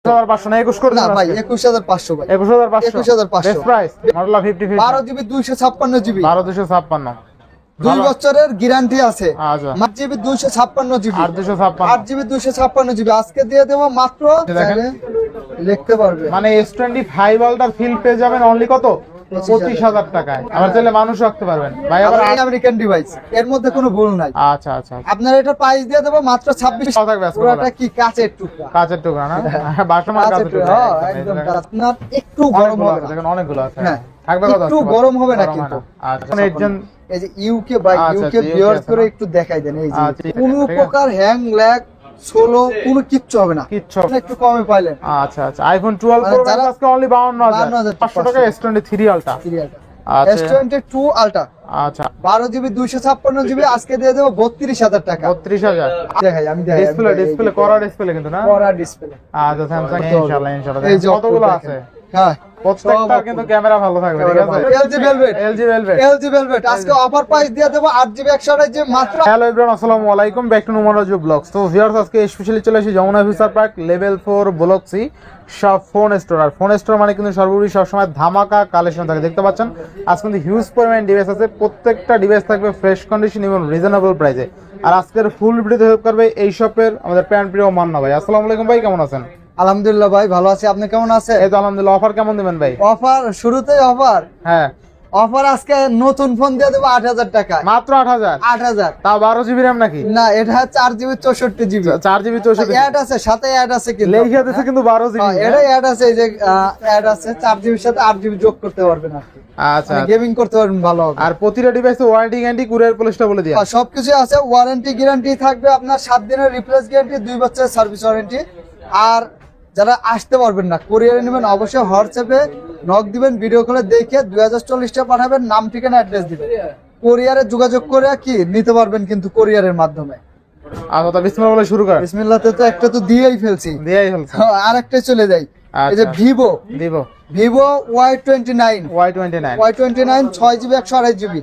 500 না 21 করে না ভাই 21500 ভাই 21500 প্রাইস মডেল 50 12 জিবি 256 জিবি 12256 2 বছরের গ্যারান্টি আছে আচ্ছা 8 জিবি 256 জিবি 8 জিবি 256 জিবি আজকে দিয়ে দেব মাত্র লিখতে পারবে মানে S25 আলটার ফিল পেয়ে যাবেন অনলি কত 25000 টাকায় আবার চাইলে মানুষ রাখতে পারবেন ভাই আবার আমেরিকান ডিভাইস এর মধ্যে কোনো ভুল নাই আচ্ছা আচ্ছা আপনার এটা প্রাইস দিয়ে দেব মাত্র 26 থাকবে আজকে পুরোটা কি কাচের টুকরা না বাসমত কাঁচের টুকরা একদম আপনার একটু গরম হবে দেখেন অনেকগুলো আছে হ্যাঁ থাকবে কত একটু গরম হবে না কিন্তু আচ্ছা একজন এই যে ইউকে বাই ইউকে ভিউয়ার্স করে একটু দেখাই দেন এই যে কোনো প্রকার হ্যাং ল্যাগ সোলো কোনো কিচ্ছু হবে না কিচ্ছু একটু কমে পাইলেন আচ্ছা আচ্ছা আইফোন 12 প্রো ম্যাক্স আজকে অনলি 52500 টাকা S23 আলটা আচ্ছা S22 আলটা আচ্ছা 12 জিবি 256 জিবি আজকে দিয়ে দেব 32000 টাকা 32000 দেখাই আমি দেখাই ডিসপ্লে করা ডিসপ্লে কিন্তু না করা ডিসপ্লে আচ্ছা স্যামসাং ইনশাআল্লাহ এই যে কতগুলো আছে হ্যাঁ প্রত্যেকটা কিন্তু ক্যামেরা ভালো থাকবে ঠিক আছে LG Velvet আজকে অফার প্রাইস দিয়ে দেব 8 জিবি 128 জিবি মাত্র হ্যালো एवरीवन আসসালামু আলাইকুম ব্যাক টু নোমারাজু ব্লগস তো ভিউয়ার্স আজকে স্পেশালি চলে এসেছি Jamuna Future Park level 4 block C সব ফোন স্টোর আর ফোন স্টোর মানে কিন্তু সর্বোপরি সব সময় ধামাকা কালেকশন থাকে দেখতে পাচ্ছেন আজ কিন্তু হিউজ পরিমাণ ডিভাইস আছে প্রত্যেকটা ডিভাইস থাকবে ফ্রেশ কন্ডিশন এবং রিজনেবল প্রাইসে আর আজকের ফুল ভিডিওতে হেল্প করবে এই শপের আমাদের প্যান প্রিয় মান্না ভাই আসসালামু আলাইকুম ভাই কেমন আছেন আলহামদুলিল্লাহ ভাই ভালো আছি আপনি কেমন আছেন এই তো আলহামদুলিল্লাহ অফার কেমন দিবেন ভাই অফার শুরুতেই অফার হ্যাঁ অফার আজকে নতুন ফোন দিয়ে দেব 8000 টাকা মাত্র 8000 তাও 12 জিবি র‍্যাম নাকি না এটা 4 জিবি 64 জিবি 4 জিবি 64 অ্যাড আছে সাথে অ্যাড আছে কিন্তু লেখা দিয়েছে কিন্তু 12 জিবি এটা অ্যাড আছে এই যে অ্যাড আছে 4 জিবির সাথে 8 জিবি যোগ করতে পারবেন আপনি আচ্ছা গেমিং করতে পারবেন ভালো হবে আর প্রতিটা ডিভাইসে ওয়ারেন্টি গ্যারান্টি কুরিয়ার পলিসটা বলে দিই সবকিছু আছে ওয়ারেন্টি গ্যারান্টি থাকবে আপনার 7 দিনের রিপ্লেস গ্যারান্টি 2 বছরের সার্ভিস ওয়ারেন্টি আর যারা আসতে পারবেন না কুরিয়ারে নেবেন অবশ্যই হোয়াটসঅ্যাপে নক দিবেন ভিডিও কলে দেখে 2040 টা পাঠাবেন নাম ঠিকানা অ্যাড্রেস দিবেন কুরিয়ারে যোগাযোগ করে কি নিতে পারবেন কিন্তু কুরিয়ারের মাধ্যমে আচ্ছা তো বিসমিল্লাহ বলে শুরু কর বিসমিল্লাহতে তো একটা তো দিয়েই ফেলছি আরেকটা চলে যাই এই যে ভিভো Y29 6GB 128GB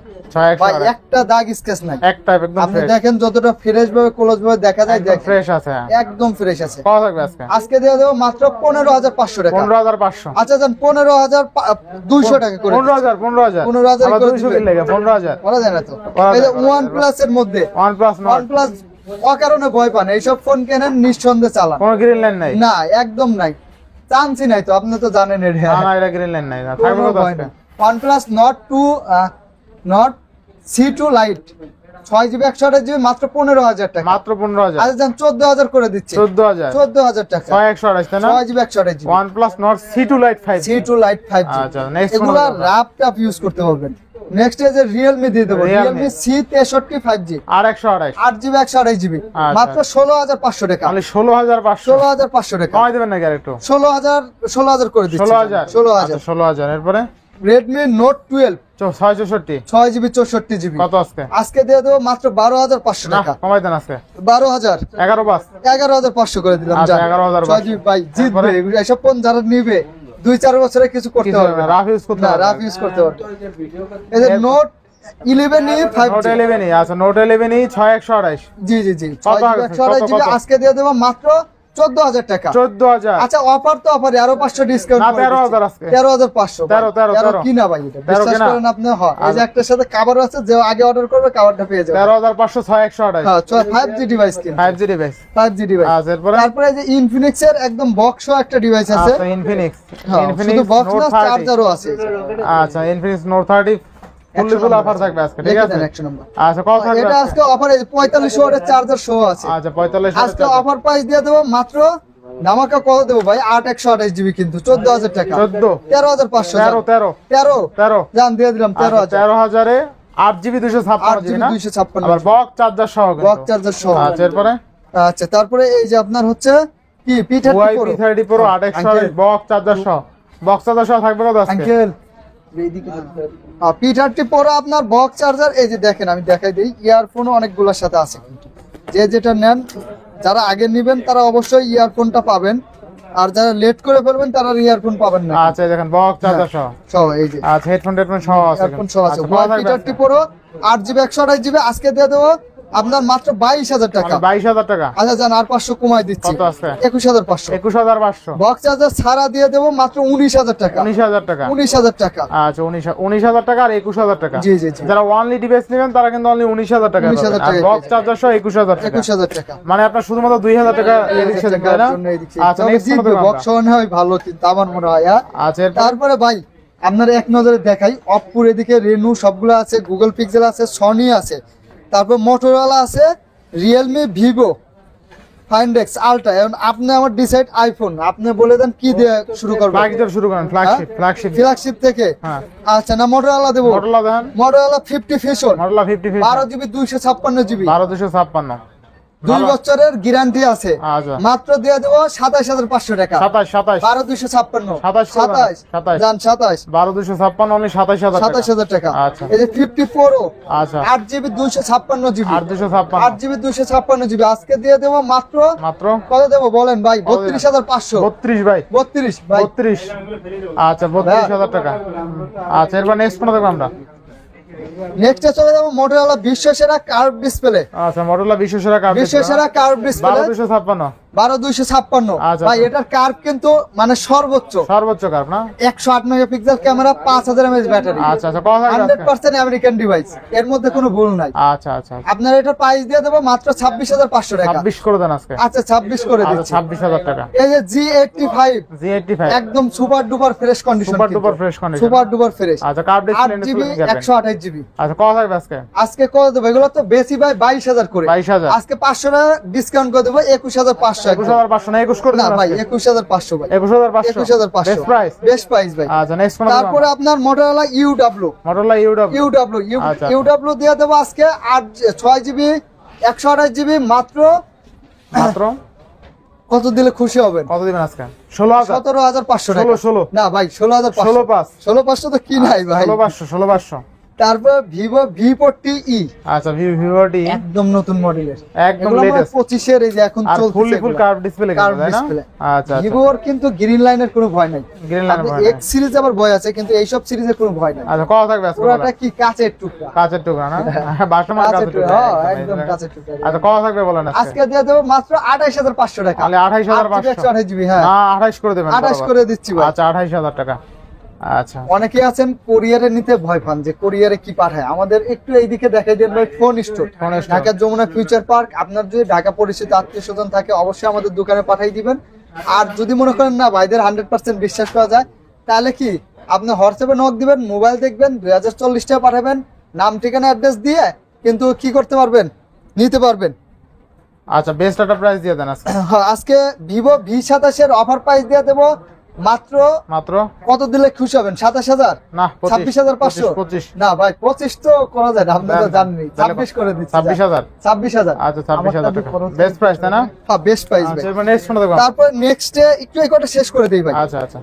ভাই একটা দাগ স্কেচ নাই একটা একদম আপনি দেখেন যতটা ফ্রেশ ভাবে ক্লোজ ভাবে দেখা যায় দেখেন ফ্রেশ আছে একদম ফ্রেশ আছে কত থাকবে আজকে আজকে দিয়ে দেব মাত্র 15500 টাকা 15500 আচ্ছা জান 15200 টাকা করে 15000 আবার 200 কি লাগে 15000 বলা যায় না তো এই যে OnePlus এর মধ্যে OnePlus অকারণে ভয় পান এইসব ফোন কেনেন নিঃসন্দেহে চালান কোনো গ্রিন লাইন নাই না একদম নাই চান্সই নাই তো আপনি তো জানেন এটা না এটা গ্রিন লাইন নাই থাকবে কত আজকে OnePlus Nord C2 Lite 6GB 128GB মাত্র 15000 টাকা মাত্র 15000 আচ্ছা জান 14000 করে দিচ্ছি 14000 টাকা 6128 তাই না 6GB 128GB OnePlus Nord C2 Lite 5G C2 Lite 5G আচ্ছা নেক্সট এগুলা ল্যাপটপ ইউজ করতে পারবেন নেক্সট এজ Realme দিয়ে দেব Realme C63 5G আর 128 8GB 128GB মাত্র 16500 টাকা মানে 16500 টাকা কমাই দিবেন নাকি আরেকটু 16000 করে দিচ্ছি 16000 এরপরে Redmi Note 12 6GB 64GB কত আজকে দিয়ে দেব মাত্র 12500 টাকা কমাই দেন আজকে 12000 11500 করে দিলাম আচ্ছা 11000 6GB ভাই জিতবে এসব ফোন যারা নিবে 2-4 বছরে কিছু করতে হবে না রাফ ইউজ করতে হবে রাফ ইউজ করতে হবে এই যে Note 11e 5G Note 11e আচ্ছা Note 11e 6128 জি 128GB আজকে দিয়ে দেব মাত্র 14000 টাকা 14000 আচ্ছা অফার তো অফারে আরো 500 ডিসকাউন্ট না 13000 আজকে 13500 13 কিনা ভাই এটা বিশ্বাস করেন আপনি হ্যাঁ এই যে একটার সাথে কভার আছে যে আগে অর্ডার করবে কভারটা পেয়ে যাবে 13500 6128 হ্যাঁ 5G ডিভাইস কিনা 5G ডিভাইস আচ্ছা তারপরে এই যে Infinix এর একদম বক্স সহ একটা ডিভাইস আছে আচ্ছা Infinix শুধু বক্স না চার্জারও আছে আচ্ছা Infinix Note 30 ফুল অফার থাকবে আজকে ঠিক আছে আচ্ছা কত থাকবে এটা আজকে অফারে 4500 ওয়াটের চার্জার সহ আছে আচ্ছা 4500 আজকে অফার প্রাইস দিয়ে দেব মাত্র ধামাকা কত দেব ভাই 8128GB কিন্তু 14000 টাকা 13500 জান দিয়ে দিলাম 13000 এ 8GB 256GB না 256 আবার বক্স চার্জার সহ আচ্ছা এরপরে আচ্ছা তারপরে এই যে আপনার হচ্ছে কি P30 Pro 828 বক্স চার্জার সহ থাকবে কত আজকে আঙ্কেল P30 Pro আপনার বক্স চার্জার এই যে দেখেন আমি দেখাই দেই ইয়ারফোনও অনেকগুলোর সাথে আছে কিন্তু যে যেটা নেন যারা আগে নেবেন তারা অবশ্যই ইয়ারফোনটা পাবেন আর যারা লেট করে ফেলবেন তারা ইয়ারফোন পাবেন না আচ্ছা দেখেন বক্স চার্জার সহ এই যে আচ্ছা হেডফোন সহ আছে P30 Pro 8GB 128GB আজকে দিয়ে দেব আপনার মাত্র 22,000 টাকা। 22,000 টাকা। আচ্ছা জান, আর 500 কমাই দিচ্ছি। কত আছে? 21,500। 21,500। বক্স চার্জার ছাড়া দিয়ে দেবো মাত্র 19,000 টাকা। 19,000 টাকা। 19,000 টাকা। আচ্ছা 19,000 টাকা আর 21,000 টাকা। জি জি জি। যারা ওয়ানলি ডিভাইস নেবেন তারা কিন্তু অনলি 19,000 টাকা 19,000 পাবেন। আর টাকা। বক্স চার্জার সহ 21,000 টাকা। 21,000 টাকা। মানে আপনার শুধুমাত্র 2,000 টাকা এদিক সেদিক, তাই না? আচ্ছা তবে নেক্সট জিতবে, বক্স সহ হয় ভালো কিন্তু আমার মনে হয়। আচ্ছা এরপর তারপরে ভাই আপনার এক নজরে দেখাই, অপপুর এদিকে রেনু সবগুলো আছে, গুগল পিক্সেল আছে, সনি আছে, তারপর মোটরোলা আছে, রিয়েলমি, ভিভো, ফাইন্ডেক্স, আলট্রা। এখন আপনি আমার ডিসাইড আইফোন, আপনি বলে দেন কি দিয়ে শুরু করবেন। ফ্ল্যাগশিপ শুরু করেন, ফ্ল্যাগশিপ ফ্ল্যাগশিপ থেকে। হ্যাঁ আচ্ছা না মোটরোলা দেবো। মডেলটা দেন। মোটরোলা 50 ফিশন, মডেলটা 50 12 জিবি 256 জিবি, 12,256। 2 বছরের গ্যারান্টি আছে। আচ্ছা মাত্র দিয়ে দেবো 27,500 টাকা। 27 12,256 27 27 জান 27 12,256 অনলি 27,000 টাকা। 27,000 টাকা। আচ্ছা এই যে 50 প্রো, আচ্ছা 8 জিবি 256 জিবি, 8,256 8 জিবি 256 জিবি আজকে দিয়ে দেবো মাত্র মাত্র কত দেবো বলেন ভাই? 32,500। 32 ভাই 32 ভাই। 32। আচ্ছা 32,000 টাকা। আচ্ছা এরপর নেক্সট কোন দেখব আমরা? নেক্সটে চলে যাবো মোটরোলা বিশ্বসেরা কার্ভ ডিসপ্লে। আচ্ছা মডেলটা বিশ্বসেরা কার্ভ বিশ্বসেরা কার্ভ ডিসপ্লে 12,256। 12,256। আচ্ছা, ভাই আচ্ছা। এটার কার্ভ কিন্তু মানে সর্বোচ্চ সর্বোচ্চ কার্ভ না? 108 মেগাপিক্সেল ক্যামেরা, 5000 mAh ব্যাটারি, আচ্ছা আচ্ছা কত থাকবে আজকে? 100% আমেরিকান ডিভাইস, এর মধ্যে কোনো ভুল নাই। আচ্ছা আচ্ছা আপনার এটার প্রাইস দিয়ে দেবো মাত্র 26,500 টাকা। 26 করে দেন আজকে। আচ্ছা 26 করে আচ্ছা দিচ্ছি। 26,000 টাকা। এই যে G85 Z85 একদম super duper fresh condition, super duper fresh condition. Super duper fresh. আচ্ছা কার্ভ 8 ডিসপ্লে জিবি নিতে 128 জিবি। আচ্ছা কত থাকবে আজকে? আজকে কত দেবো? এগুলো তো বেশি ভাই 22,000 করে। 22,000। আজকে 500 টাকা ডিসকাউন্ট করে দেবো 21,500। 21,500 না 21 করে না দেন ভাই আজকে। 21,500 ভাই। 21,500 21,500 বেস্ট প্রাইস। বেস্ট প্রাইস ভাই। আচ্ছা নেক্সট কোন? তারপরে আপনার মোটরোলা UW, মডেলটা UW আচ্ছা। UW দিয়ে দেবো আজকে 6 জিবি 128 জিবি মাত্র মাত্র কত দিলে খুশি হবেন? কত দিবেন আজকে? 16,000 17,500 টাকা। 16 না ভাই 16,500। 16,500 তো কি নাই ভাই। 16,500 তারপর ভিভো V40e আচ্ছা ভিভোটি একদম নতুন মডেলের, একদম লেটেস্ট 25 এর, এই যে এখন আর চলছে ফুল কার্ভ ডিসপ্লে কার্ভ তাই না? ডিসপ্লে। আচ্ছা আচ্ছা ভিভোর কিন্তু গ্রিন লাইনের কোনো ভয় নাই। গ্রিন লাইন এক্স সিরিজ আবার ভয় আছে, কিন্তু এইসব সিরিজের কোনো ভয় নাই। আচ্ছা কত থাকবে আজকে? পুরোটা কি কাচের টুকরা। কাঁচের টুকরা না? বাসমান কাচের কাঁচের টুকরা, টুকরা হ্যাঁ, একদম কাচের টুকরা। আচ্ছা কত থাকবে বলেন আজকে? আজকে দিয়ে দেবো মাত্র 28,500 টাকা। তাহলে 28,500 128 জিবি। হ্যাঁ না 28 করে দেবেন 28 করে দিচ্ছি ভাই। আচ্ছা 28,000 টাকা। আচ্ছা অনেকে আছেন কোরিয়ারে নিতে ভয় পান যে কোরিয়ারে কি পাঠায়, আমাদের একটু এইদিকে দেখাই দেন ভাই। Phone store, phone store. Dhaka Jamuna Future Park. আপনার যদি ঢাকা পরিচিত আত্মীয় স্বজন থাকে অবশ্যই আমাদের দোকানে পাঠিয়ে দিবেন। আর যদি মনে করেন না ভাইদের 100% বিশ্বাস করা যায়, তাহলে কি আপনি হোয়াটসঅ্যাপে নক দিবেন, মোবাইল দেখবেন, 2040 টাকা পাঠাবেন, নাম ঠিকানা অ্যাড্রেস দিয়ে কিন্তু কি করতে পারবেন, নিতে পারবেন। আচ্ছা বেস্ট একটা প্রাইস দিয়ে দেন আজকে। আজকে ভিভো V27 এর অফার প্রাইস দিয়ে দেবো মাত্র মাত্র কত দিলে খুশি হবেন? 27,000 না 26,500 25 না ভাই 25 তো করা যায় না, আপনারা জানেনই। 26 করে দিচ্ছি। 26,000 26,000। আচ্ছা 26,000 টাকা বেস্ট প্রাইস তাই না? হ্যাঁ বেস্ট প্রাইস ভাই। আচ্ছা এবার নেক্সট ফোন দেখব। তারপর নেক্সটে একটু এই কটা শেষ করে দেই ভাই। আচ্ছা আচ্ছা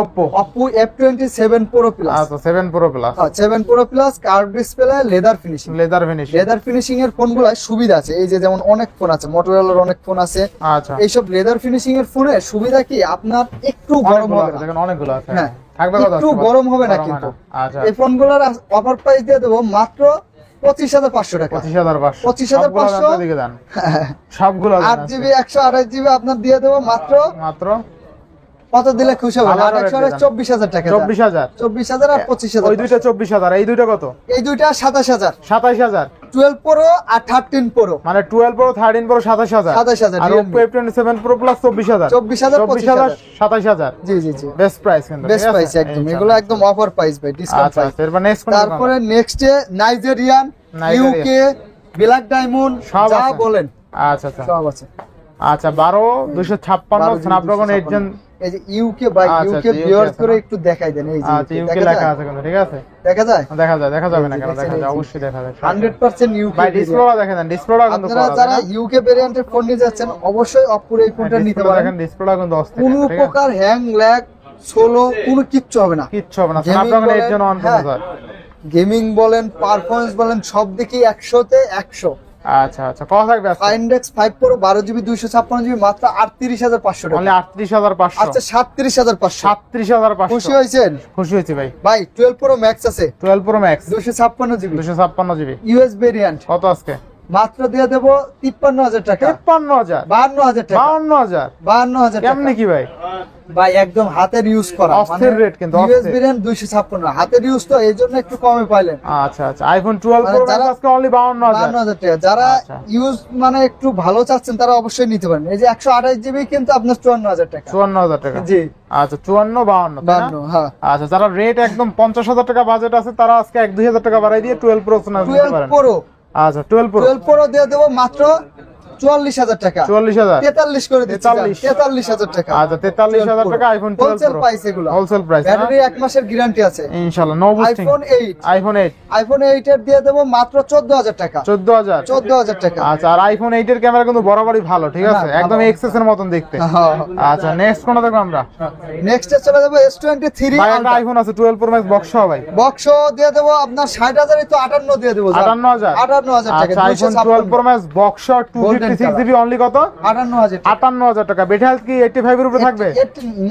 Oppo Oppo F27 Pro Plus। আচ্ছা 7 Pro Plus 7 Pro Plus curve display, leather finishing. Leather finish. Leather finishing এর ফোনগুলো সুবিধা আছে, এই যে যেমন অনেক ফোন আছে, মোটরোলার অনেক ফোন আছে। আচ্ছা এইসব লেদার ফিনিশিং এর ফোনের সুবিধা কি আপনার একটু গরম হবে না। দেখেন অনেকগুলো আছে। হ্যাঁ থাকবে কত? একটু গরম হবে না কিন্তু। আচ্ছা এই ফোনগুলোর অফার প্রাইস দিয়ে দেবো মাত্র 25,500 টাকা। 25,500 25,500 দিকে দেন সবগুলো 8 জিবি 128 জিবি আপনার দিয়ে দেবো মাত্র মাত্র কত দিলে খুশি হবেন? আলাদা 128 24,000 টাকা। 24,000 24,000 আর 25,000। ওই দুইটা 24,000 এই দুইটা কত? এই দুইটা 27,000। 27,000 12 Pro আর 13 Pro মানে 12 Pro 13 Pro 27,000 27,000 আর Oppo F27 Pro Plus 24,000 24,000 27,000 জি জি জি বেস্ট প্রাইস কিন্তু বেস্ট প্রাইস একদম। এগুলো একদম অফার প্রাইস ভাই, ডিসকাউন্ট আচ্ছা প্রাইস। এরপর নেক্সট কোন? তারপরে নেক্সটে নাইজেরিয়ান, ইউকে, ব্ল্যাক ডায়মন্ড, সব যা আছে। বলেন আচ্ছা আচ্ছা সব আছে। আচ্ছা 12,256 স্ন্যাপড্রাগন 8 জেন। এই যে ইউকে ভাই, আচ্ছা, ইউকে UK ভিউয়ার্স আছে করে না? একটু দেখাই দেন। এই যে আচ্ছা ইউকে লেখা আছে কিন্তু ঠিক আছে দেখা যায় দেখা যাবে না এই যে কেন? দেখা দেখছেন, যায় এই যে। অবশ্যই দেখা যায় 100% ইউকে। ভাই ডিসপ্লেটা দেখেন দেন ডিসপ্লেটা কিন্তু আপনারা করা যারা যায় না? ইউকে ভেরিয়েন্টের ফোন নিতে যাচ্ছেন অবশ্যই অপুর এই ফোনটা নিতে ডিসপ্লেটা পারেন। দেখেন ডিসপ্লেটা কিন্তু অস্থির কোনো ঠিক আছে প্রকার হ্যাং ল্যাগ সোলো কোনো কিচ্ছু হবে না। কিচ্ছু হবে না Gaming স্ন্যাপড্রাগন 8 বলেন, জেন 1 হ্যাঁ। প্রসেসর গেমিং বলেন, পারফরম্যান্স বলেন, সব দিকেই 100 তে 100। আচ্ছা আচ্ছা, কত থাকবে আজকে? ইন্ডেক্স 5 প্রো 12GB 256GB মাত্র 38,500 টাকা। অনলি 38,500। আচ্ছা 37,500। 37,500। খুশি হয়েছেন? খুশি হয়েছি ভাই। ভাই 12 প্রো ম্যাক্স আছে, 12 pro max 256GB 256GB US variant কত আজকে? মাত্র দিয়ে দেব 53,000 টাকা। 53,000 52,000 টাকা। 52,000 52,000 টাকা। কেমনে কি ভাই? ভাই একদম হাতের ইউজ করা, অস্থির rate কিন্তু, ইউএস অস্থির। ভেরিয়েন্ট 256 হাতের ইউজ, তো এই জন্য একটু কমে পাইলেন। আচ্ছা আচ্ছা, আইফোন 12 প্রো ম্যাক্স আজকে অনলি 52,000। 52,000 টাকা। যারা আচ্ছা। ইউজ মানে একটু ভালো চাচ্ছেন তারা অবশ্যই নিতে পারেন। এই যে 128GB কিন্তু আপনার 54,000 টাকা। 54,000 টাকা। জি আচ্ছা 54 52 তাই না? 52, হ্যাঁ। আচ্ছা, যারা রেট একদম 50,000 টাকা বাজেট আছে তারা আজকে 1-2,000 টাকা বাড়াই দিয়ে 12 প্রো নিতে 12 পারেন। প্রো আচ্ছা 12 প্রো 12 প্রো দিয়ে দেবো মাত্র 44,000 টাকা। 44,000। 43 করে দিচ্ছি। 43,000 টাকা। আচ্ছা 43,000 টাকা আইফোন 12 হোলসেল প্রো। প্রাইস এগুলো। হোলসেল প্রাইস না? ব্যাটারি 1 মাসের গ্যারান্টি আছে। ইনশাআল্লাহ no boosting. IPhone 8 iPhone 8 iPhone 8 এর দিয়ে দেবো মাত্র 14,000 টাকা। 14,000। 14,000 টাকা। আচ্ছা, আর আইফোন 8 এর ক্যামেরা কিন্তু বরাবরই ভালো, ঠিক আছে? না, একদম ভালো। এক্সএস এর মতন দেখতে। হ্যাঁ। আচ্ছা নেক্সট কোনটা দেখব আমরা? নেক্সট এ চলে যাবো S23 ভাই একটা আইফোন আছে 12 প্রো ম্যাক্স বক্স সহ ভাই। বক্স দিয়ে দেবো আপনার 60,000 তো 58 দিয়ে দেবো। 58,000। 58,000 টাকা। আচ্ছা আইফোন 12 প্রো ম্যাক্স বক্স সহ 256GB অনলি কত? 58,000 টাকা। 58,000 টাকা। বেটা হেলথ কি 85 এর উপরে থাকবে?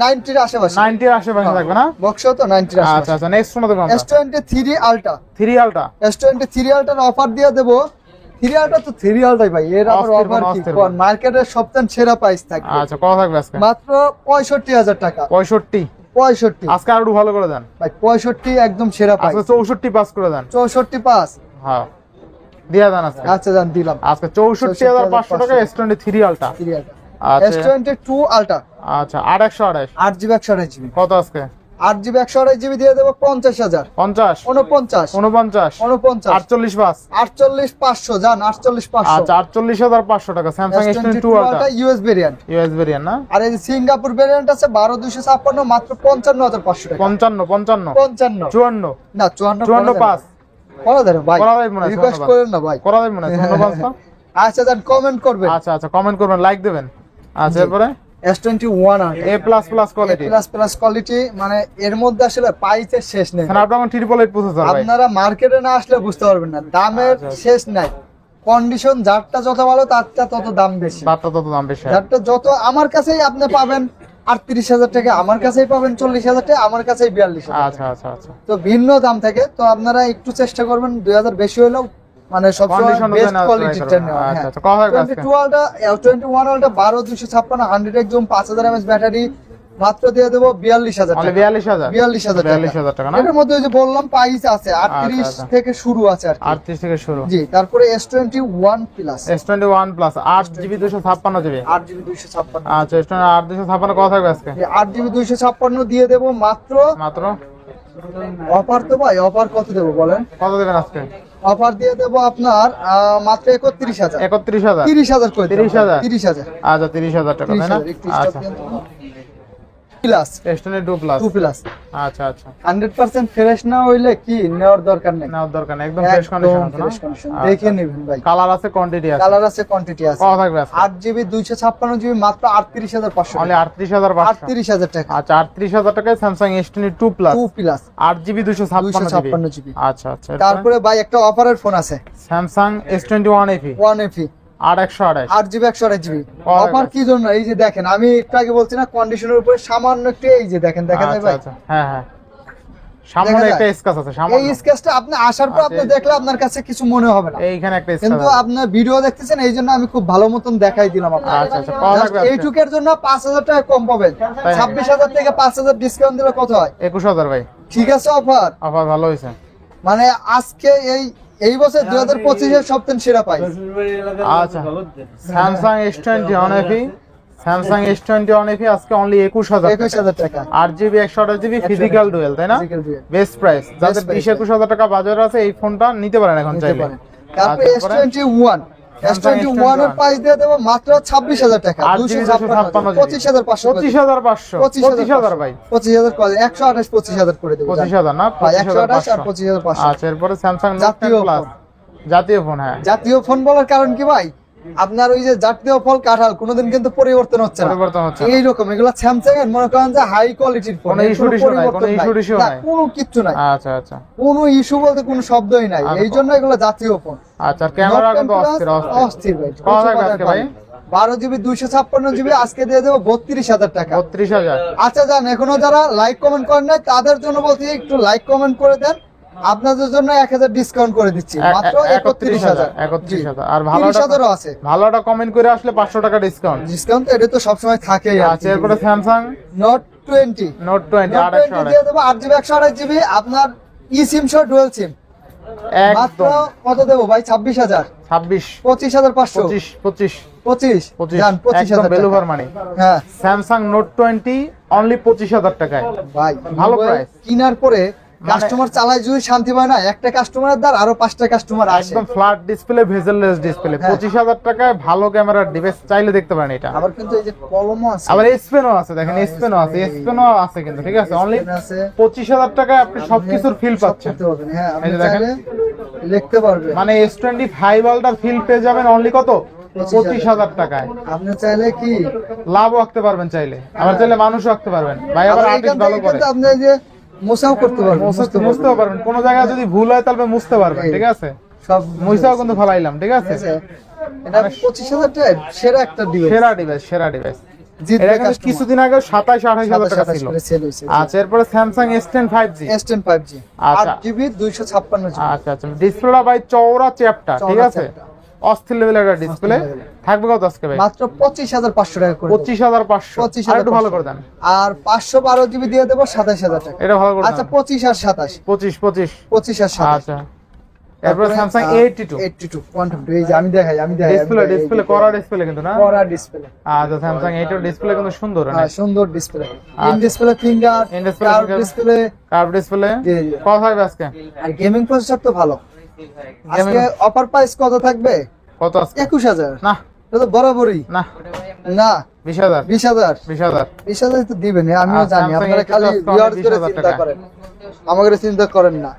90 এর আশেপাশে। 90 এর আশেপাশে থাকবে না? বক্স তো 90 এর আচ্ছা আশেপাশে। আচ্ছা, নেক্সট কোনটা দেখব আমরা? S23 ultra. 3 ultra. S23 আলট্রার offer দিয়ে দেবো। 3 আলট্রা তো 3 আলট্রাই ভাই, এর আবার অস্থির অফার কোন, কি অস্থির কোন? কোন। মার্কেটের সবচেয়ে সেরা প্রাইস থাকবে আচ্ছা কত থাকবে আজকে? মাত্র 65,000 টাকা। 65। 65 আজকে আরো একটু ভালো করে দেন। ভাই 65 একদম সেরা প্রাইস। আজকে 64 পাস করে দেন। 64 হ্যাঁ দিয়া দেন আজকে। আচ্ছা জান দিলাম। আজকে 64,500 টাকা S23 আলট্রা। 3 আলট্রা। আচ্ছা S22 আলট্রা আচ্ছা 8/128 8GB 128GB কত আজকে? 8GB 128GB দিয়ে দেবো 50,000। 50 49 49 49 48 পাস। 48,500 জান 48,500। আচ্ছা 48,500 টাকা Samsung S22 ultra US variant. US variant না? আর এই যে সিঙ্গাপুর ভেরিয়েন্ট আছে 12,256 মাত্র 55,500 টাকা। 55 55 55 54 না 54 54 পাস করা দেন ভাই, করা যাবে মনে হয়, রিকোয়েস্ট 54 করেন না ভাই। করা যাবে মনে হয় 54 পাস তো? আচ্ছা জান কমেন্ট করবেন। আচ্ছা আচ্ছা, কমেন্ট করবেন, লাইক দিবেন। আচ্ছা এরপরে S21 আর A++ কোয়ালিটি প্লাস কোয়ালিটি, মানে এর মধ্যে আসলে প্রাইসের শেষ নেই। স্ন্যাপড্রাগন 888 প্রসেসর ভাই। আপনারা মার্কেটে না আসলে বুঝতে পারবেন না, দামের আচ্ছা, আচ্ছা। শেষ নাই। কন্ডিশন যারটা যত ভালো তারটা তত দাম বেশি। দাঁতটা তত দাম বেশি। যারটা যত আমার কাছেই আপনি পাবেন 38,000 টাকা, আমার কাছেই পাবেন 40,000 টাকা, আমার কাছেই 42,000। আচ্ছা আচ্ছা আচ্ছা, তো ভিন্ন দাম থাকে, তো আপনারা একটু চেষ্টা করবেন 2,000 বেশি হলেও মানে সবসময় কন্ডিশন বেস্ট অনুযায়ী কোয়ালিটিটা try করবেন। নেওয়া। আচ্ছা হ্যাঁ। আচ্ছা, কত থাকবে আজকে? 21 আলট্রা 12,256 100 একদম 5,000 mAh ব্যাটারি মাত্র দিয়ে দেবো 42,000 অনলি টাকা। 42,000 42,000 42,000 টাকা না? এর মধ্যে ওই যে বললাম প্রাইস আছে 38 আচ্ছা। থেকে শুরু আছে আর কি। 38 থেকে শুরু। জি তারপরে S21 plus S21 plus 8GB 256GB। 8GB 256 আচ্ছা S21 8 256 কত থাকবে আজকে? 8GB 256 দিয়ে দেবো মাত্র। মাত্র অফার তো ভাই, অফার কত দেবো বলেন? কত দেবেন আজকে? অফার দিয়ে দেবো আপনার মাত্র 31,000। 31,000 30,000 করে দেবো। 30,000 30,000 আচ্ছা 30,000 টাকা তাই না? 30,000 একটু স্টক আচ্ছা দেন তো। প্লাস S22 প্লাস 2 প্লাস আচ্ছা আচ্ছা, 100% ফ্রেশ না হইলে কি নেওয়ার দরকার নেই। নেওয়ার দরকার নেই, একদম ফ্রেশ কন্ডিশন আছে না? ফ্রেশ কন্ডিশন দেখে নেবেন ভাই। কালার আছে, কোয়ান্টিটি আছে। কালার আছে, কোয়ান্টিটি আছে। কত থাকবে আজকে? 8GB 256GB মাত্র 38,500 অনলি টাকা। 38,500 38,000 টাকা। আচ্ছা 38,000 টাকায় Samsung S22 plus 2 plus 8GB 256GB। আচ্ছা আচ্ছা, তারপরে ভাই একটা অফারের ফোন আছে Samsung S21 FE 1FE 8/128 8GB 128GB। Alright. Offer কি জন্য? এই যে দেখেন, আমি একটু আগে বলছি না কন্ডিশনের উপরে সামান্য একটু, এই যে দেখেন, দেখা যায় আচ্ছা ভাই আচ্ছা, হ্যাঁ হ্যাঁ, সামনে দেখা একটা যায়? স্ক্র্যাচ আছে এই সামনে, স্কেচটা আপনি আসার পর আপনি আচ্ছা। দেখলে আপনার কাছে কিছু মনে হবে না, এইখানে একটা কিন্তু স্ক্র্যাচ আছে। আপনার ভিডিও দেখতেছেন এই জন্য আমি খুব ভালো মতন দেখাই দিলাম আপনাকে। আচ্ছা আচ্ছা, কত থাকবে আজকে? এইটুকের জন্য 5,000 টাকা কম পাবেন। তাই? 26,000 থেকে 5,000 ডিসকাউন্ট দিলে কত হয়? 21,000 ভাই, ঠিক আছে অফার। অফার ভালো হয়েছে। মানে আজকে এই বছর 2025 এর সবচেয়ে সেরা পাই। আচ্ছা Samsung S21 FE, Samsung S21 FE আজকে অনলি 21,000 21,000 টাকা। 8GB 128GB ফিজিক্যাল ডুয়েল তাই না? Physical dual। বেস্ট প্রাইস, যাদের price, 20-21,000 টাকা বাজার আছে এই ফোনটা নিতে পারেন এখন নিতে চাইলে। পারেন। তারপরে আচ্ছা, S21 S21 এর প্রাইস দিয়ে দেবো মাত্র 26,000 টাকা। 256 25,500 25,500 25,000 ভাই, 25,000 করে 128 25,000 করে দেবো। 25,000 না? 128 আর 25,500। 25,500। আচ্ছা এরপরে স্যামসাং নোট জাতীয় 10 প্লাস ফোন। জাতীয় ফোন, হ্যাঁ জাতীয় ফোন বলার কারণ কি ভাই, আপনার ওই যে জাতীয় ফল কাঁঠাল কোনোদিন কিন্তু পরিবর্তন হচ্ছে না, পরিবর্তন হচ্ছে না। এইরকম এগুলো স্যামসাং এর মনে করেন যে হাই কোয়ালিটির ফোন, কোনো ইস্যু নাই, কোনো ইস্যু নাই, কোনো কিচ্ছু নাই। আচ্ছা আচ্ছা কোনো ইস্যু বলতে কোনো শব্দই নাই, এই জন্য এগুলো জাতীয় ফোন। আচ্ছা, ক্যামেরা কিন্তু অস্থির অস্থির ভাই। কত থাকবে আজকে ভাই? 12GB 256GB আজকে দিয়ে দেবো 32,000 টাকা। 32,000। আচ্ছা যান, এখনো যারা লাইক কমেন্ট করেন নাই তাদের জন্য বলছি একটু লাইক কমেন্ট করে দেন, আপনাদের জন্য 1000 ডিসকাউন্ট করে দিচ্ছি, মাত্র 31,000। 31,000। আর ভালোটা 30,000 আছে, ভালোটা কমেন্ট করে আসলে 500 টাকা ডিসকাউন্ট। ডিসকাউন্ট এটা তো সবসময় থাকেই। আচ্ছা, এরপরে স্যামসাং নোট 20 নোট 20 828 দিয়ে দেবো 8GB 128GB আপনার ই সিম সহ ডুয়াল সিম, মাত্র একদম কত দেবো ভাই? 26,000, 26 25,500, 25 জান 25,000 ভ্যালু ফর মানি। হ্যাঁ স্যামসাং নোট 20 অনলি 25,000 টাকায়। ভাই, ভালো মোবাইল প্রাইস। কেনার পরে কাস্টমার চালায় যদি শান্তি পায় না, একটা কাস্টমারের দ্বার আরো 5টা কাস্টমার আসে। একদম ফ্ল্যাট ডিসপ্লে, ভেজেললেস ডিসপ্লে, 25,000 টাকায় ভালো ক্যামেরার ডিভাইস চাইলে দেখতে পারেন এটা। আবার কিন্তু এই যে কলমও আছে, আবার এসপেনও আছে, দেখেন এসপেনও আছে, এসপেনও আছে কিন্তু, ঠিক আছে? অনলি আছে। 25,000 টাকায় আপনি সবকিছুর ফিল পাচ্ছেন। করতে পারবেন। হ্যাঁ, আপনি এই যে দেখেন। চাইলে লিখতে পারবেন। মানে S25 আলট্রার ফিল পেয়ে যাবেন অনলি কত? 25,000 টাকায়। আপনি চাইলে কি লাভও রাখতে পারবেন, চাইলে আবার চাইলে মানুষও রাখতে পারবেন। ভাই আবার আবার আর্টিস্ট এখান ভালো থেকে করে, কিন্তু আপনি এই যে মোছাও করতে পারবেন, মুছতেও পারবেন। কোন জায়গায় যদি ভুল হয় তাহলে মুছতে পারবেন, ঠিক আছে? সব মুছাও কিন্তু ফলাইলাম, ঠিক আছে? এটা 25,000 টাকা সেরা একটা ডিভাইস, সেরা ডিভাইস, সেরা ডিভাইস। জিতবে এটা কিন্তু customer। কিছুদিন আগে 27-28,000 টাকা 27 ছিল। করে সেল হইছে। আচ্ছা, এরপরে Samsung S10 5G। S10 5G আচ্ছা। 8GB 256GB। আচ্ছা আচ্ছা, ডিসপ্লেটা ভাই চওড়া চ্যাপটা, ঠিক চওড়া আছে? চ্যাপ্টা। অস্থির লেভেলের একটা ডিসপ্লে। level। থাকবে কত আজকে ভাই? মাত্র 25,500 টাকা করে দেব। 25,500। আর একটু ভালো করে দেন। আর 512GB দিয়ে দেব 27,000 টাকা। এটা ভালো করে আচ্ছা, দেন। 25 আর 27, 25 25 আর 27। আচ্ছা, এরপর স্যামসাং 82 কোয়ান্টাম এই যে আমি দেখাই ডিসপ্লে করা ডিসপ্লে কিন্তু না? করা ডিসপ্লে। আচ্ছা, স্যামসাং 82 ডিসপ্লে কিন্তু সুন্দর, হ্যাঁ, সুন্দর ডিসপ্লে, ইন আচ্ছা। Display finger, In display curve finger। Display, curve display. জি, জি। কত থাকবে আজকে? আর গেমিং প্রসেসর তো ভালো। আজকে অফার প্রাইস কত থাকবে? কত আজকে? 21,000। না এটা তো বরাবরই না, না, 20,000 20,000 20,000 তো দিবেন, আমিও আচ্ছা, জানি। Samsung আপনারা A2 খালি আজকে ভিউয়ার্স করে 20,000 চিন্তা টাকা। করেন, আমাকে চিন্তা করেন না।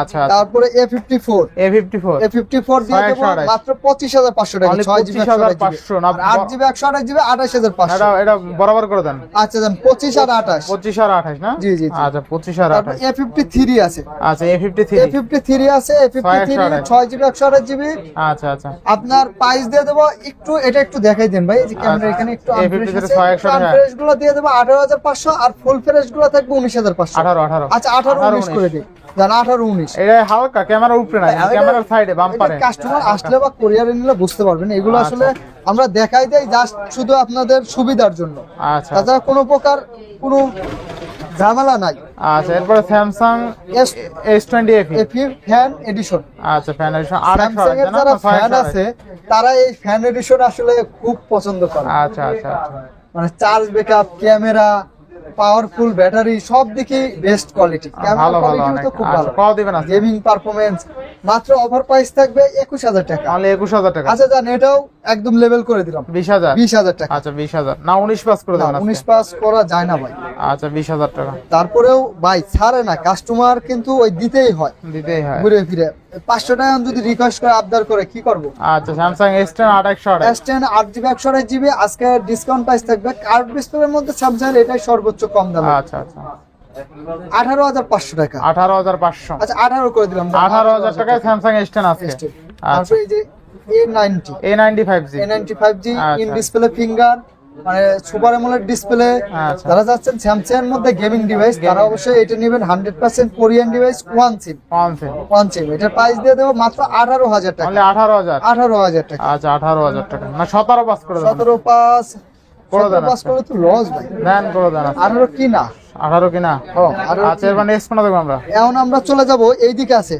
আচ্ছা, তারপরে A54 A54 দিয়ে দেবো 628 মাত্র 25,500 টাকা, Only 6GB 25,500 না, 8GB 128GB 28,500। এটা বরাবর করে দেন। আচ্ছা দেন 25 আর 28। 25 আর 28 না? জি, জি, জি। আচ্ছা, 25 আর তারপর 28। A53 আছে, আচ্ছা, A53 A53 আছে, A53 628 6GB 128GB। আচ্ছা আচ্ছা, আপনার প্রাইস দিয়ে দেবো একটু, এটা একটু দেখাই দেন ভাই, এই যে ক্যামেরা এখানে একটু A53 628 আনফ্রেশ গুলো দিয়ে দেবো 18,500 আর ফুল ফ্রেশ গুলো থাকবে 19,500। 18 আচ্ছা 18 19 করে দিই, জান 18 19। এটা হালকা ক্যামেরার উপরে না, ক্যামেরার সাইডে বাম্পারে। কাস্টমার আসলে বা কোরিয়ারে নিলে বুঝতে পারবেন, এগুলো আচ্ছা। আসলে আমরা দেখাই দেই জাস্ট শুধু আপনাদের সুবিধার জন্য, আচ্ছা তাছাড়া কোনো প্রকার কোনো ঝামেলা নাই। আচ্ছা, এরপরে Samsung S20 FE। Fan addition, আচ্ছা, ফ্যান এডিশন স্যামসাং এর 828 যারা না? ফ্যান আছে তারা এই ফ্যান এডিশন আসলে খুব পছন্দ করে। আচ্ছা আচ্ছা আচ্ছা, মানে charge backup, camera, powerful battery, সব দিকে বেস্ট কোয়ালিটি, ক্যামেরা ভালো ভালো কোয়ালিটিও অনেক। তো খুব আচ্ছা, ভালো, কত দিবেন আজকে? Gaming performance. মাত্র অফার প্রাইস থাকবে 21,000 টাকা। তাহলে 21,000 টাকা। আচ্ছা জান, এটাও একদম লেভেল করে দিলাম 20,000 20,000 টাকা। আচ্ছা, 20,000 না 19 পাস করে দেবেন 19 আজকে? পাস করা যায় না ভাই। আচ্ছা, 20,000 টাকা তারপরেও ভাই ছাড়ে না, কাস্টমার কিন্তু ওই দিতেই হয় দিতেই হয়। ঘুরে ফিরে। 500 টাকা যদি রিকোয়েস্ট করে আবদার করে কি করব? আচ্ছা, Samsung S10 828 S10 8GB 128GB আজকে ডিসকাউন্ট প্রাইস থাকবে। কার্ভ ডিসপ্লের মধ্যে স্যামসাং এটাই সর্বোচ্চ কম দাম, আচ্ছা আচ্ছা, 18,500 টাকা। 18,500 আচ্ছা 18 করে দিলাম, 18,000 টাকায় স্যামসাং S10 আছে। আচ্ছা, তারপরে এই যে A90 A95G A95G আচ্ছা। ইন ডিসপ্লে ফিঙ্গার, মানে সুপার অ্যামোলেড ডিসপ্লে। আচ্ছা। যারা যাচ্ছেন স্যামসাং এর মধ্যে গেমিং ডিভাইস তারা অবশ্যই এটা নেবেন, 100% কোরিয়ান ডিভাইস, ওয়ান সিম। এটার প্রাইস দিয়ে দেবো মাত্র 18,000 টাকা। তাহলে 18,000 18,000 টাকা। আচ্ছা, 18,000 টাকা না 17 পাস করে দেবেন? 17 পাস করে দেন পাস করে তো লস ভাই, দেন করে দেন আজকে। 18 কি না। 18 কিনা? আরো আচ্ছা, এবার নেক্সট কোনটা দেখব আমরা? এখন আমরা চলে যাব এইদিকে আছে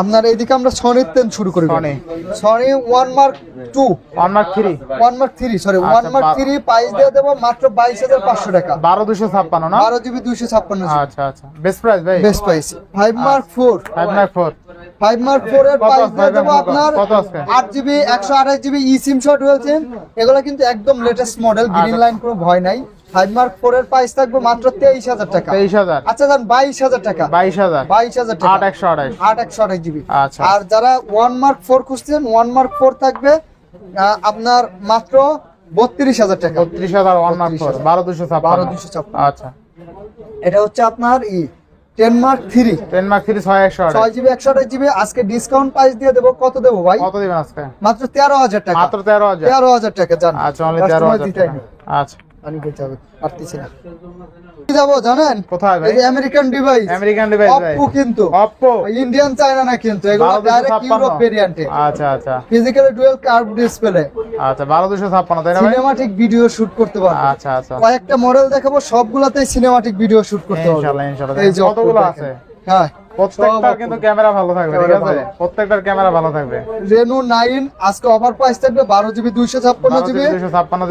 আপনার, এইদিকে আমরা সনির তেন শুরু করি। Sony. Sony 1 mark 2 1 mark 3 1 mark 3 sorry 1 আচ্ছা, মার্ক 3 প্রাইস দিয়ে দেব মাত্র 22,500 টাকা। 12,256 না? 12GB 256 আচ্ছা আচ্ছা, বেস্ট প্রাইস ভাই। Best price. 5 mark 4 5 mark 4 5 mark 4 এর কত প্রাইস আছে? দিয়ে দেব আপনার কত আছে? 8GB 128GB ই সিম শট রয়েছে, এগুলো কিন্তু একদম লেটেস্ট মডেল, গ্রিন লাইন, কোনো ভয় নাই। 5 মার্ক 4 এর প্রাইস থাকবে মাত্র 23,000 টাকা। 23,000 আচ্ছা জান 22,000 টাকা। 22,000 22,000 টাকা 8,128 8 128GB। আচ্ছা। আর যারা 1 মার্ক 4 খুঁজছেন 1 মার্ক 4 থাকবে আপনার মাত্র 32,000 টাকা। 32,000 ওয়ান মার্ক 4 12256 12256। আচ্ছা এটা হচ্ছে আপনার 10 মার্ক 3 10 মার্ক 3 6128 6GB 128GB। আজকে ডিসকাউন্ট প্রাইস দিয়ে দেবো, কত দেবো ভাই? কত দিবেন আজকে? মাত্র 13,000 টাকা। মাত্র 13,000 13,000 টাকা জান। আচ্ছা অনলি 13,000 টাকা। আচ্ছা পানি খেতে হবে, পারতেছি না। কি যাবো জানেন কোথায় ভাই? এই যে আমেরিকান ডিভাইস, আমেরিকান ডিভাইস ভাই, অপ্পো কিন্তু অপ্পো ইন্ডিয়ান চায়না না কিন্তু, এগুলো ডাইরেক্ট ইউরোপ ভেরিয়েন্টে। আচ্ছা আচ্ছা ফিজিক্যালি ডুয়াল কার্ভ ডিসপ্লে, আচ্ছা 12256 তাই না ভাই? সিনেমাটিক ভিডিও শুট করতে পারবে। আচ্ছা আচ্ছা কয়েকটা মডেল দেখাবো, সবগুলাতেই সিনেমাটিক ভিডিও শুট করতে পারবে। ইনশাআল্লাহ ইনশাআল্লাহ। এই যে কতগুলো Oppo আছে? দেখেন। হ্যাঁ, প্রত্যেকটার কিন্তু ক্যামেরা ভালো থাকবে, ঠিক ক্যামেরা আছে? ভালো। প্রত্যেকটার ক্যামেরা ভালো থাকবে। রেনো 9 আজকে অফার প্রাইস থাকবে 12GB 256GB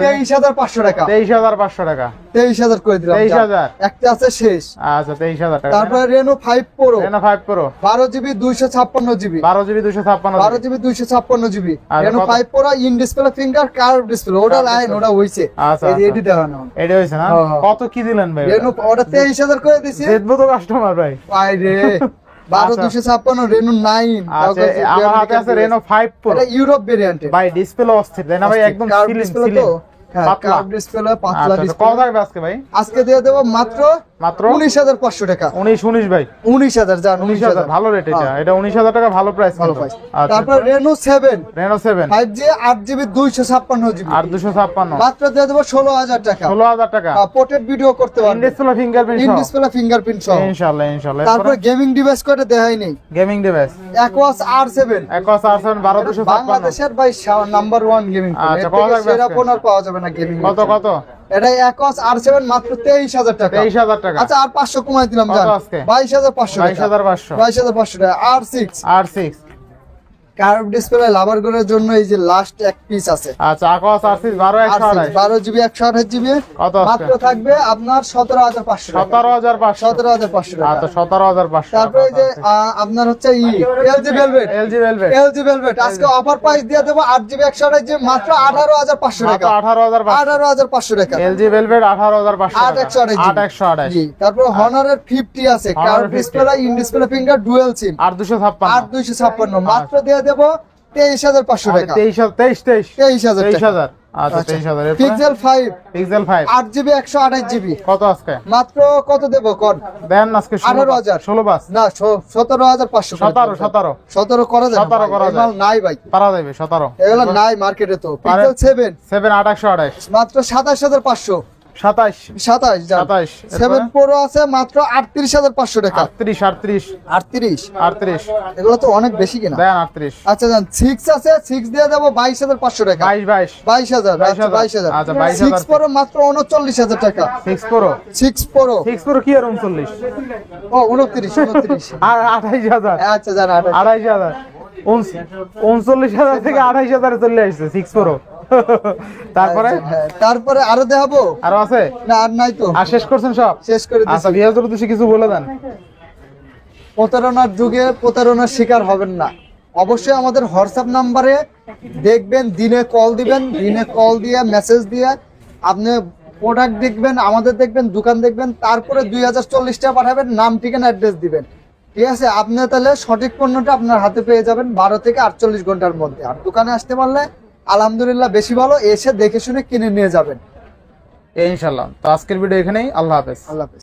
23,500 টাকা। 23,500 টাকা। 23,000 করে দিলাম। 23,000 একটা আছে শেষ। আচ্ছা 23,000 টাকা। তারপরে Reno 5 Pro Reno 5 Pro 12GB 256GB 12GB 256 12GB 256GB। আর রেনো কত? 5 Pro in display finger curve display, ওটা লাইন, ওটা হইছে। আচ্ছা, এই যে আচ্ছা। এটি দেখানো। এটা হইছে না? হ্যাঁ, হ্যাঁ। কত কি দিলেন ভাই? রেনো ওটা 23,000 করে দিছি। দেখবো তো কাস্টমার ভাই। ভাই রে 12,256 রেনো 9। আচ্ছা আমার হাতে আছে Reno 5 Pro এটা ইউরোপ ভেরিয়েন্টে। ভাই ডিসপ্লে অস্থির তাই না ভাই? একদম কার্ভ স্লিম ডিসপ্লে স্লিম তো, হ্যাঁ পাতলা। কার্ভ ডিসপ্লে, পাতলা আচ্ছা কত ডিসপ্লে। থাকবে আজকে ভাই? আজকে দিয়ে দেব মাত্র মাত্র 19,500 টাকা। 19 ভাই 19,000 জান। 19,000 ভালো রেট এটা। হ্যাঁ। এটা 19,000 টাকা ভালো প্রাইস ভালো কিন্তু। প্রাইস। আচ্ছা তারপর Reno 7 Reno 7 5G 8GB 256GB আর 256 মাত্র দিয়ে দেবো 16,000 টাকা। 16,000 টাকা। পোর্ট্রেট ভিডিও করতে ইন পারবে, ডিসপ্লে ফিঙ্গারপ্রিন্ট ইন সহ ডিসপ্লে ফিঙ্গারপ্রিন্ট সহ। ইনশাআল্লাহ ইনশাআল্লাহ। তারপর গেমিং ডিভাইস করে দেখাই নেই, gaming device Aquos R7 Aquos R7 12256 বাংলাদেশের ভাই নাম্বার 1 গেমিং ফোন। আচ্ছা, এর কত থেকে লাগবে সেরা আজকে? ফোন আর পাওয়া যাবে না গেমিং। কত কত? এটা Aquos R7 মাত্র 23,000 টাকা। 23,000 টাকা। আচ্ছা আর 500 কমাই দিলাম কত জান, আজকে? 22,500 টাকা। 22,500 22,500 টাকা। R6 R6 কার্ভ ডিসপ্লে লাভার গুলোর জন্য এই যে লাস্ট এক পিস আছে। আচ্ছা Aquos R6 12128 12GB 128GB কত আজকে? মাত্র থাকবে আপনার 17,500 টাকা। 17,500 17,500 টাকা। আচ্ছা 17,500 তারপরে এই যে আপনার হচ্ছে LG Velvet LG Velvet LG Velvet আজকে অফার প্রাইস দিয়ে দেবো 8GB 128GB মাত্র 18,500 মাত্র টাকা। 18,500 18,500 টাকা। LG Velvet 18,500 টাকা। 8,128GB। জি, তারপর হনারের 50 আছে, Honor curve 50 display, in display finger, dual SIM, আর 256 8,256 মাত্র দিয়ে দেবো 23,500 টাকা। 23,000 আচ্ছা 23,000 এর পিক্সেল 5 পিক্সেল 5 8GB 128GB কত আজকে? মাত্র কত দেবো কোন? দেন আজকে 18,000 16 বাস না 17,500 17 17 করা যায় না 17 ভাই, করা এই মাল যায়। নাই ভাই, পারা যাবে 17 এগুলো নাই মার্কেটে। তো পিক্সেল 7 7 828 মাত্র 27,500 27 27 জান। 27 7 Pro আছে মাত্র 38,500 টাকা। 38 38 এগুলো তো অনেক বেশি কিনা। দেন 38 আচ্ছা জান 6 আছে, 6 দিয়ে দেবো 22,500 টাকা। 22 22,000 আচ্ছা 22,000 আচ্ছা, 22,000 6 Pro মাত্র 39,000 টাকা। 6 Pro 6 Pro 6 Pro কি আর 39 ও 29 আর 28,000 আচ্ছা জান 28 28,000 39,000 থেকে 28,000 চলে আসছে 6 Pro তারপরে হ্যাঁ, তারপরে আরো দেখাবো? আরো আছে? না আর নাই তো, আর শেষ করছেন সব? শেষ করে দিচ্ছি। আচ্ছা বিয়াজুর উদ্দেশ্যে কিছু বলে দেন। প্রতারণার যুগে প্রতারণার শিকার হবেন না। অবশ্যই আমাদের হোয়াটসঅ্যাপ নাম্বারে দেখবেন, দিনে কল দিবেন, দিনে কল দিয়ে মেসেজ দিয়ে আপনি প্রোডাক্ট দেখবেন, আমাদের দেখবেন, দোকান দেখবেন, তারপরে 2040 টাকা পাঠাবেন, নাম ঠিকানা অ্যাড্রেস দিবেন। ঠিক আছে, আপনি তাহলে সঠিক পণ্যটা আপনার হাতে পেয়ে যাবেন 12 থেকে 48 ঘন্টার মধ্যে। আর দোকানে আসতে পারলে আলহামদুলিল্লাহ বেশি ভালো, এসে দেখে শুনে কিনে নিয়ে যাবেন। ইনশাআল্লাহ। তো আজকের ভিডিও এখানেই। আল্লাহ হাফেজ। আল্লাহ হাফেজ।